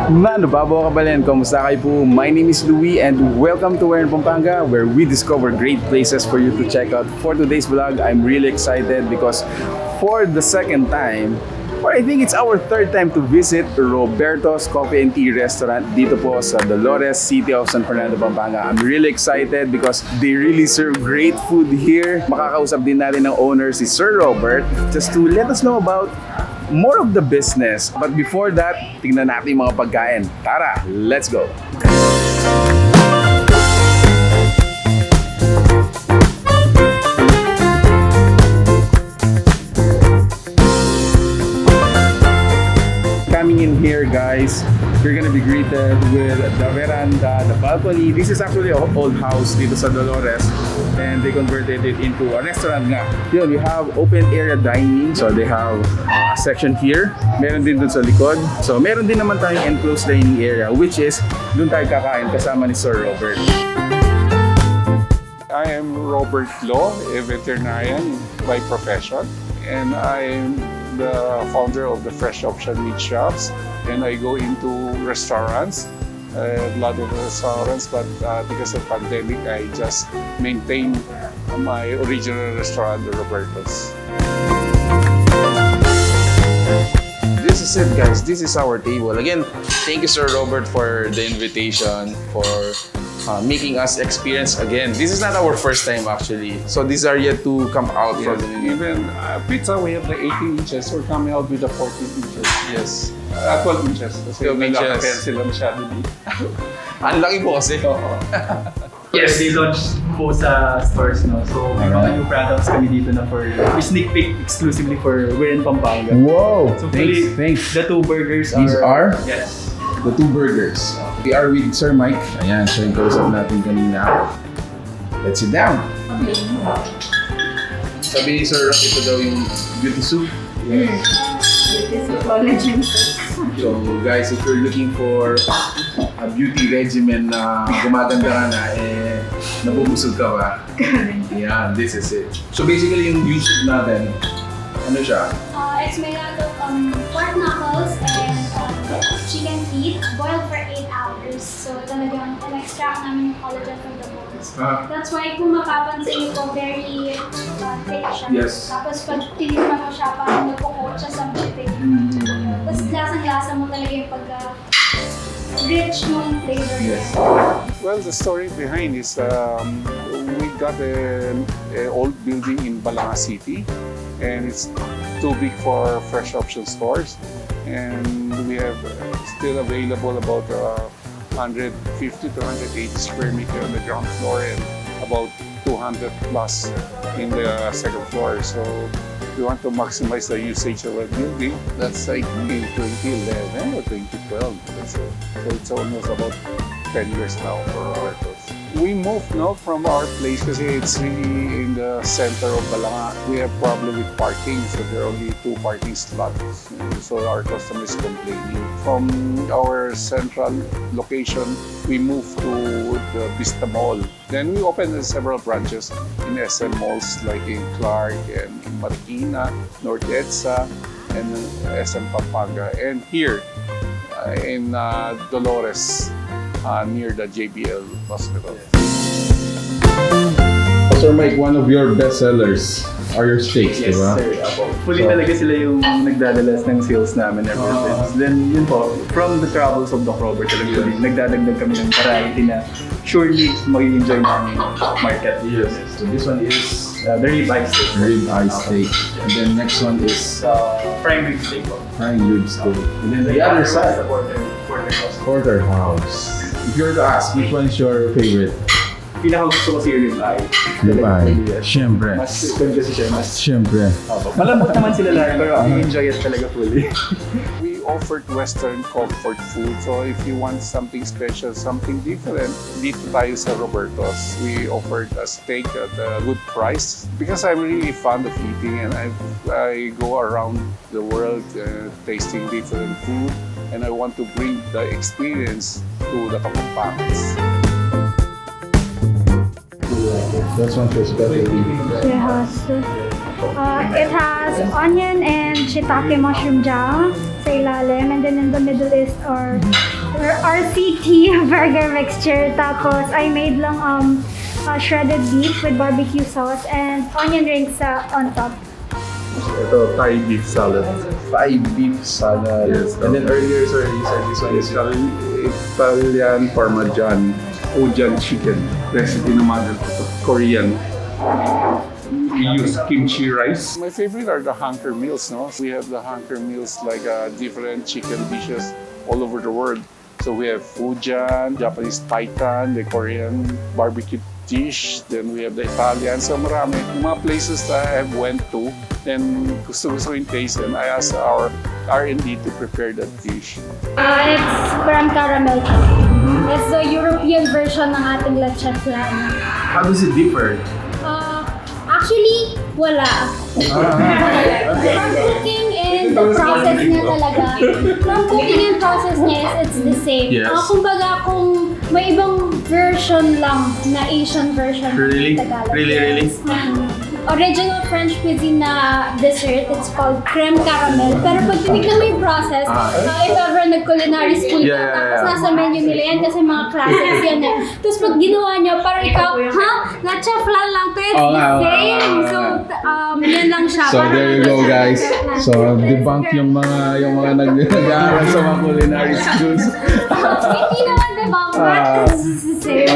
Mano, babo kabayan, kamusta kayo po? My name is Louie and welcome to Pampanga, where we discover great places for you to check out. For today's vlog, I'm really excited because for the second time, or I think it's our third time to visit Roberto's Coffee and Tea Restaurant dito po sa Dolores, City of San Fernando, Pampanga. I'm really excited because they really serve great food here. Makakausap din natin ng owner si Sir Robert just to let us know about more of the business. But before that, tingnan natin yung mga pagkain. Tara, let's go! Coming in here, guys, you're gonna be greeted with the veranda, the balcony. This is actually an old house dito sa Dolores and they converted it into a restaurant nga. Yun, we have open area dining. So they have a section here. Meron din dun sa likod. So meron din naman tayong enclosed dining area which is dun tayo kakain kasama ni Sir Robert. I am Robert Lo, a veterinarian by profession, and I'm the founder of the Fresh Option Meat Shops, and I go into restaurants, a lot of restaurants, but because of pandemic, I just maintain my original restaurant, the Roberto's. This is it, guys. This is our table. Again, thank you, Sir Robert, for the invitation, for making us experience again. This is not our first time actually. So these are yet to come out from the menu. Even pizza, we have the 18 inches. We're coming out with the 14 inches. Yes. 12 inches. Kasi 12 inches. sila masyado dito. Ang laki po kasi. Yes, they launched po sa stores, no? So, may mga new products kami dito na for sneak peek exclusively for we're in Pampanga. Wow! So, fully, Thanks. the two burgers These are? Yes. The two burgers. We are with Sir Mike. Ayan, siya yung kausap natin kanina. Let's sit down. Sabi ni Sir, ito daw yung beauty soup. So guys, if you're looking for a beauty regimen na gumaganda ka na, nabubusog ka ba? Yeah, this is it. So basically yung beauty soup natin, ano siya? It's made out of pork knuckles and chicken feet boiled for 8 hours. So talagang extract namin yung collagen from the bones. That's why kung mapapansin niyo po, very thick siya. Yes. Tapos pag tinikman mo siya, parang nagpo-coat siya sa chicken. Tapos lasang-lasa mo talaga yung rich yung flavor niya. Yes. Well, the story behind is we got an old building in Pampanga City, and it's too big for Fresh Option stores. And we have still available about 150 to 180 square meter on the ground floor and about 200 plus in the second floor. So we want to maximize the usage of a building. That's like in 2011 or 2012. So it's almost about 10 years now for Roberto's. We moved now from our place kasi it's really in the center of Pampanga. We have problem with parking, so there are only 2 parking slots. So our customers complaining. From our central location, we moved to the Vista Mall. Then we opened several branches in SM malls like in Clark and in Marikina, North EDSA, and SM Pampanga. And here in Dolores, near the JBL Hospital. Sir Mike, one of your best sellers are your steaks, Yes, di ba? sir. Fully talaga sila yung nagdadalas ng sales namin ever since. Then yun po, from the travels of Doc Robert talaga fully, nagdadagdag kami ng variety na surely mag-enjoy ng market. Yes. So this one is The rib-eye steak. rib-eye steak. And then next one is Prime rib steak po. prime rib steak. And then the other side, porterhouse. If you were to ask, which one is your favorite? Pinaka-gusto ko si rib-eye. Rib-eye. Siyempre. Mas good kasi siya. Siyempre. Malambot naman sila lahat, pero I enjoy it talaga fully. We offered Western comfort food. So if you want something special, something different, dito tayo sa Roberto's. We offered a steak at a good price. Because I'm really fond of eating and I go around the world tasting different food. And I want to bring the experience to the Kapampangans. That's one for specialty. Yes. It has onion and shiitake mushroom jam sa ilalim, and then in the middle is our RCT burger mixture. Tapos, I made lang shredded beef with barbecue sauce and onion rings on top. Ito, Thai beef salad. Thai beef salad. Yes, And then earlier, sir, you said this one is Italian Parmesan Ojan chicken. Recipe ng mother ko to. Korean. We use kimchi rice. My favorite are the hunker meals, no? We have the hunker meals like different chicken dishes all over the world. So we have Fujian, Japanese Titan, the Korean barbecue dish, then we have the Italian. So marami. Yung mga places that I have went to, then gusto ko yung taste, and I asked our R&D to prepare that dish. It's creme caramel. It's the European version ng ating leche flan. How does it differ? Actually, wala. From cooking and the process niya talaga. From cooking and process niya, it's the same. Yes. Kumbaga, kung may ibang version lang na Asian version Really? ng Tagalog. Really? Original French cuisine na dessert, it's called creme caramel. Pero pag tinignan mo yung process, if ever nag-culinary school ka, tapos nasa menu nila yan kasi mga classics yan eh. Tapos pag ginawa nyo, parang ikaw, leche flan lang to, it's the same. So, yan lang siya. So there you go, guys. So debunk yung mga nag-aaral sa mga culinary schools. Hindi naman debunk, but it's the same.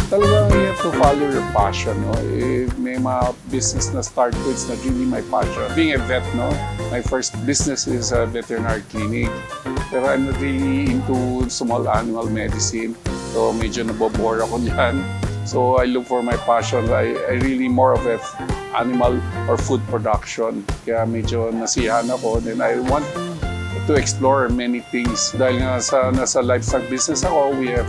Talagang you have to follow your passion, no? May mga business na start ko, it's not really my passion. Being a vet, no? My first business is a veterinary clinic. Pero I'm not really into small animal medicine. So medyo nabobore ako dyan. So I look for my passion. I really more of a animal or food production. Kaya medyo nasiyahan ako. Then I want to explore many things. Dahil nga nasa livestock business ako, we have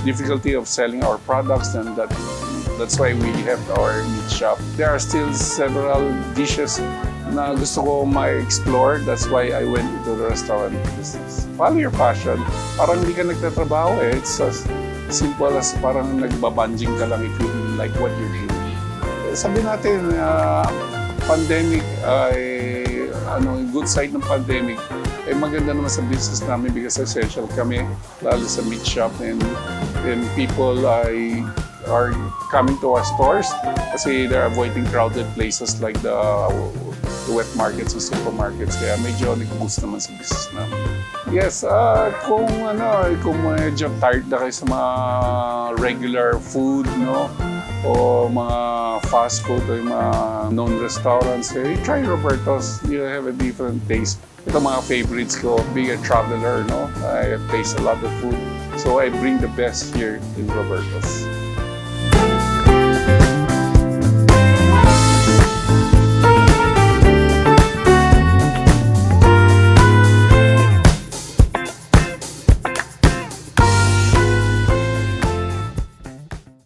difficulty of selling our products, and that's why we have our meat shop. There are still several dishes na gusto ko ma-explore. That's why I went into the restaurant business. Follow your passion. Parang hindi ka nagtatrabaho eh. It's as simple as parang nagbabanjing ka lang if you like what you're doing. Sabi natin, pandemic good side ng pandemic, maganda naman sa business namin because essential kami, lalo sa meat shop, and people are coming to our stores kasi they're avoiding crowded places like the wet markets and supermarkets, kaya medyo nag-boost naman sa business namin. Yes, kung medyo tired na kayo sa mga regular food, no? O mga fast food o yung mga known restaurants, try Roberto's. You have a different taste. Ito mga favorites ko. Being a traveler, no? I taste a lot of food. So I bring the best here in Roberto's.